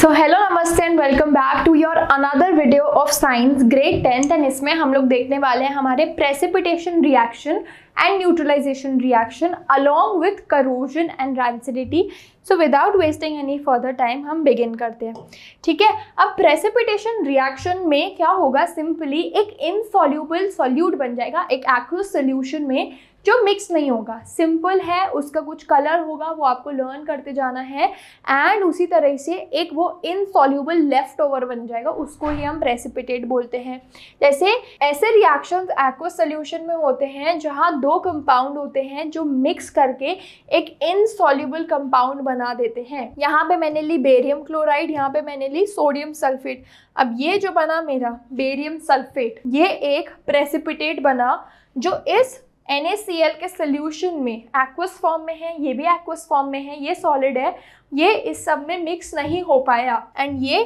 सो hello नमस्ते and welcome back to your another video of science grade 10th and इसमें हम लोग देखने वाले हैं हमारे precipitation reaction and neutralisation reaction along with corrosion and rancidity. So without wasting any further time हम begin करते हैं। ठीक है, अब प्रेसिपिटेशन रिएक्शन में क्या होगा, सिंपली एक इनसॉल्यूबल सॉल्यूट बन जाएगा एक एक्वस सोल्यूशन में जो मिक्स नहीं होगा। सिंपल है, उसका कुछ कलर होगा वो आपको लर्न करते जाना है एंड उसी तरह से एक वो इनसॉल्यूबल लेफ्ट ओवर बन जाएगा, उसको ही हम प्रेसिपिटेट बोलते हैं। जैसे ऐसे रिएक्शंस एक्वस सोल्यूशन में होते हैं जहाँ दो कंपाउंड होते हैं जो मिक्स करके एक इनसॉल्यूबल कंपाउंड बना देते हैं। यहाँ पे मैंने ली बेरियम क्लोराइड, यहाँ पे मैंने ली सोडियम सल्फेट। अब ये जो बना मेरा बेरियम सल्फेट, ये एक प्रेसिपिटेट बना जो इस NaCl के सोल्यूशन में एक्वस फॉर्म में है, ये भी एक्वस फॉर्म में है, ये सॉलिड है, ये इस सब में मिक्स नहीं हो पाया एंड ये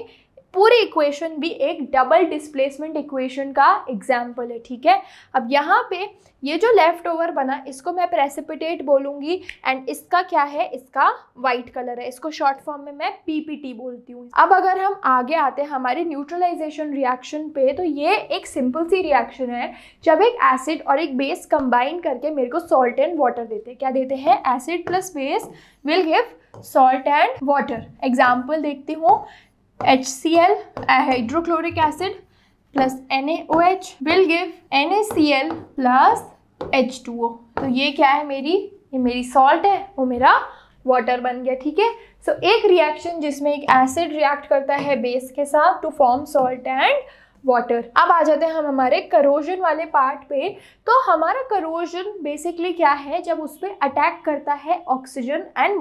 पूरी इक्वेशन भी एक डबल डिस्प्लेसमेंट इक्वेशन का एग्जाम्पल है। ठीक है, अब यहाँ पे ये जो लेफ्ट ओवर बना इसको मैं प्रेसिपिटेट बोलूँगी एंड इसका क्या है, इसका वाइट कलर है, इसको शॉर्ट फॉर्म में मैं PPT बोलती हूँ। अब अगर हम आगे आते हैं हमारे न्यूट्रलाइजेशन रिएक्शन पे, तो ये एक सिंपल सी रिएक्शन है जब एक एसिड और एक बेस कंबाइन करके मेरे को सॉल्ट एंड वाटर देते हैं। क्या देते हैं, acid plus base will give salt and water. Example देखती हूँ, HCl hydrochloric acid plus NaOH will give NaCl plus H2O। तो ये क्या है मेरी, ये मेरी सॉल्ट है, वो मेरा वाटर बन गया। ठीक है, सो एक रिएक्शन जिसमें एक एसिड रिएक्ट करता है बेस के साथ to form salt and water. अब आ जाते हैं हम हमारे करोजन वाले पार्ट पे। तो हमारा करोजन बेसिकली क्या है, जब उस पर अटैक करता है ऑक्सीजन एंड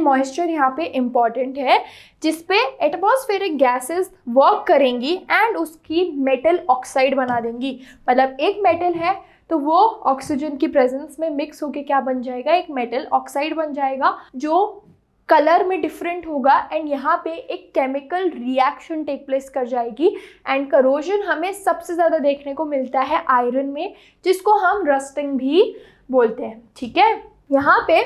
मॉइस्चर यहाँ पे इम्पॉर्टेंट है, जिसपे एटमॉस्फेरिक गैसेस वर्क करेंगी एंड उसकी मेटल ऑक्साइड बना देंगी। मतलब एक मेटल है तो वो ऑक्सीजन की प्रेजेंस में मिक्स होके क्या बन जाएगा, एक मेटल ऑक्साइड बन जाएगा जो कलर में डिफरेंट होगा एंड यहाँ पे एक केमिकल रिएक्शन टेक प्लेस कर जाएगी। एंड करोजन हमें सबसे ज़्यादा देखने को मिलता है आयरन में, जिसको हम रस्टिंग भी बोलते हैं। ठीक है, यहाँ पे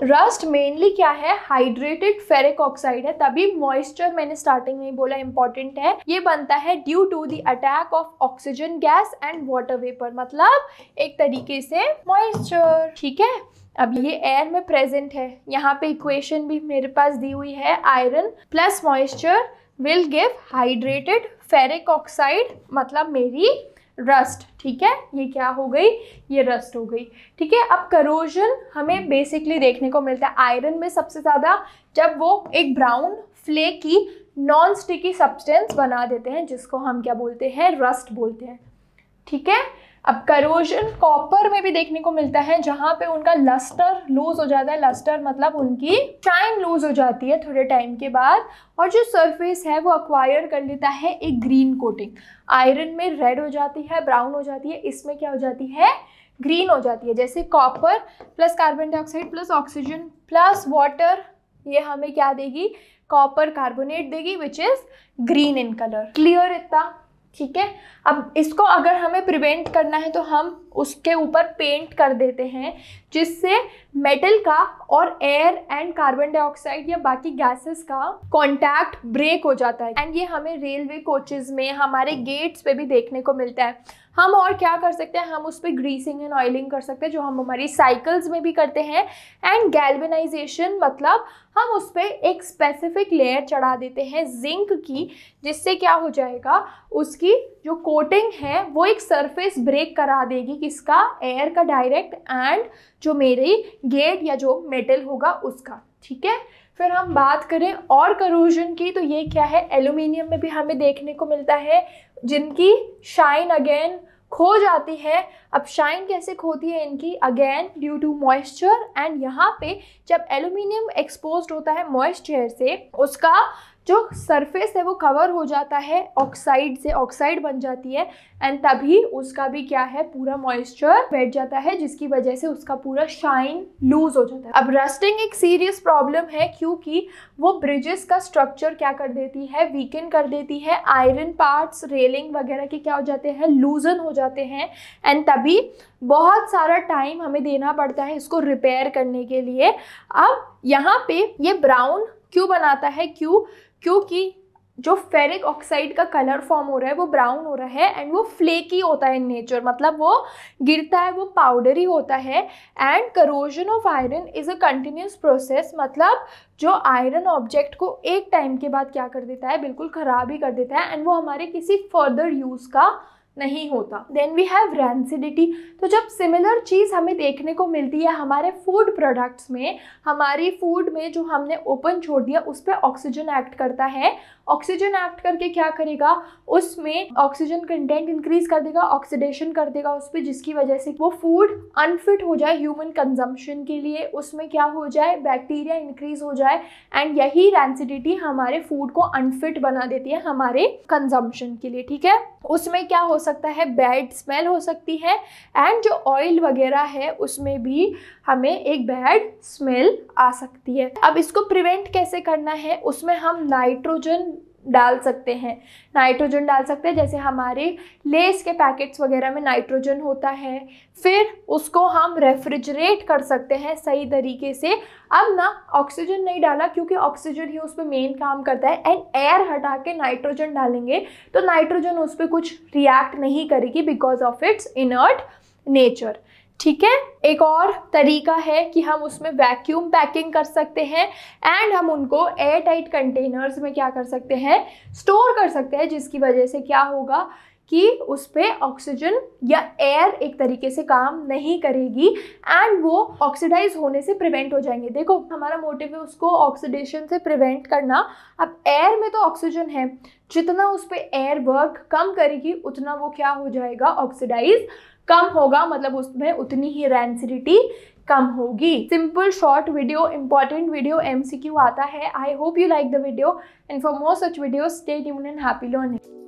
रस्ट मेनली क्या है, हाइड्रेटेड फेरिक ऑक्साइड है, तभी मॉइस्चर मैंने स्टार्टिंग में ही बोला इंपॉर्टेंट है। ये बनता है due to the attack of oxygen gas and water vapour, मतलब एक तरीके से मॉइस्चर। ठीक है, अब ये एयर में प्रेजेंट है, यहाँ पे इक्वेशन भी मेरे पास दी हुई है, iron plus moisture will give hydrated ferric oxide, मतलब मेरी रस्ट। ठीक है, ये क्या हो गई, ये रस्ट हो गई। ठीक है, अब करोजन हमें बेसिकली देखने को मिलता है आयरन में सबसे ज़्यादा, जब वो एक brown flaky non sticky substance बना देते हैं, जिसको हम क्या बोलते हैं, रस्ट बोलते हैं। ठीक है, अब करोजन कॉपर में भी देखने को मिलता है, जहाँ पे उनका लस्टर लूज हो जाता है। लस्टर मतलब उनकी शाइन लूज हो जाती है थोड़े टाइम के बाद, और जो सरफेस है वो अक्वायर कर लेता है एक ग्रीन कोटिंग। आयरन में रेड हो जाती है, ब्राउन हो जाती है, इसमें क्या हो जाती है, ग्रीन हो जाती है। जैसे copper plus carbon dioxide plus oxygen plus water, ये हमें क्या देगी, कॉपर कार्बोनेट देगी which is green in colour. Clear इतना? ठीक है, अब इसको अगर हमें प्रिवेंट करना है तो हम उसके ऊपर पेंट कर देते हैं, जिससे मेटल का और एयर एंड कार्बन डाइऑक्साइड या बाकी गैसेस का कांटेक्ट ब्रेक हो जाता है। एंड ये हमें रेलवे कोचेस में, हमारे गेट्स पे भी देखने को मिलता है। हम और क्या कर सकते हैं, हम उस पर ग्रीसिंग एंड ऑयलिंग कर सकते हैं, जो हम हमारी साइकिल्स में भी करते हैं। एंड गैल्वेनाइजेशन मतलब हम उस पर एक स्पेसिफिक लेयर चढ़ा देते हैं जिंक की, जिससे क्या हो जाएगा, उसकी जो कोटिंग है वो एक सरफेस ब्रेक करा देगी, किसका, एयर का डायरेक्ट एंड जो मेरी गेट या जो मेटल होगा उसका। ठीक है, फिर हम बात करें और करोजन की, तो ये क्या है, एल्यूमिनियम में भी हमें देखने को मिलता है, जिनकी शाइन अगेन खो जाती है। अब शाइन कैसे खोती है इनकी, again due to moisture. And यहाँ पे जब एल्यूमिनियम एक्सपोज्ड होता है मॉइस्चर से, उसका जो सरफेस है वो कवर हो जाता है ऑक्साइड से, ऑक्साइड बन जाती है एंड तभी उसका भी क्या है, पूरा मॉइस्चर बैठ जाता है, जिसकी वजह से उसका पूरा शाइन लूज हो जाता है। अब रस्टिंग एक सीरियस प्रॉब्लम है, क्योंकि वो ब्रिजेस का स्ट्रक्चर क्या कर देती है, वीकन कर देती है। आयरन पार्ट्स, रेलिंग वगैरह के क्या हो जाते हैं, लूजन हो जाते हैं एंड तभी बहुत सारा टाइम हमें देना पड़ता है इसको रिपेयर करने के लिए। अब यहाँ पे ये ब्राउन क्यों बनाता है, क्यों, क्योंकि जो फेरिक ऑक्साइड का कलर फॉर्म हो रहा है वो ब्राउन हो रहा है एंड वो फ्लेकी होता है इन नेचर, मतलब वो गिरता है, वो पाउडरी होता है। And corrosion of iron is a continuous process, मतलब जो आयरन ऑब्जेक्ट को एक टाइम के बाद क्या कर देता है, बिल्कुल ख़राब ही कर देता है एंड वो हमारे किसी फर्दर यूज़ का नहीं होता। Then we have rancidity. तो जब सिमिलर चीज़ हमें देखने को मिलती है हमारे फूड प्रोडक्ट्स में, हमारी फूड में जो हमने ओपन छोड़ दिया उस पर ऑक्सीजन एक्ट करता है। ऑक्सीजन एक्ट करके क्या करेगा, उसमें ऑक्सीजन कंटेंट इंक्रीज कर देगा, ऑक्सीडेशन कर देगा उस पर, जिसकी वजह से वो फूड अनफिट हो जाए ह्यूमन कंजम्पशन के लिए, उसमें क्या हो जाए, बैक्टीरिया इंक्रीज हो जाए एंड यही रैंसिडिटी हमारे फूड को अनफिट बना देती है हमारे कंजम्पशन के लिए। ठीक है, उसमें क्या हो सकता है, बैड स्मेल हो सकती है एंड जो ऑयल वगैरह है उसमें भी हमें एक बैड स्मेल आ सकती है। अब इसको प्रिवेंट कैसे करना है, उसमें हम नाइट्रोजन डाल सकते हैं, नाइट्रोजन डाल सकते हैं, जैसे हमारे लेस के पैकेट्स वगैरह में नाइट्रोजन होता है। फिर उसको हम रेफ्रिजरेट कर सकते हैं सही तरीके से। अब ना ऑक्सीजन नहीं डाला क्योंकि ऑक्सीजन ही उस पर मेन काम करता है एंड एयर हटा के नाइट्रोजन डालेंगे तो नाइट्रोजन उस पर कुछ रिएक्ट नहीं करेगी because of its inert nature. ठीक है, एक और तरीका है कि हम उसमें वैक्यूम पैकिंग कर सकते हैं एंड हम उनको एयर टाइट कंटेनर्स में क्या कर सकते हैं, स्टोर कर सकते हैं, जिसकी वजह से क्या होगा कि उस पर ऑक्सीजन या एयर एक तरीके से काम नहीं करेगी एंड वो ऑक्सीडाइज होने से प्रिवेंट हो जाएंगे। देखो हमारा मोटिव है उसको ऑक्सीडेशन से प्रिवेंट करना। अब एयर में तो ऑक्सीजन है, जितना उस पर एयर वर्क कम करेगी उतना वो क्या हो जाएगा, ऑक्सीडाइज कम होगा, मतलब उसमें उतनी ही रैंसिडिटी कम होगी। Simple short video, important video, MCQ आता है। I hope you like the video and for more such video stay tuned and happy learning.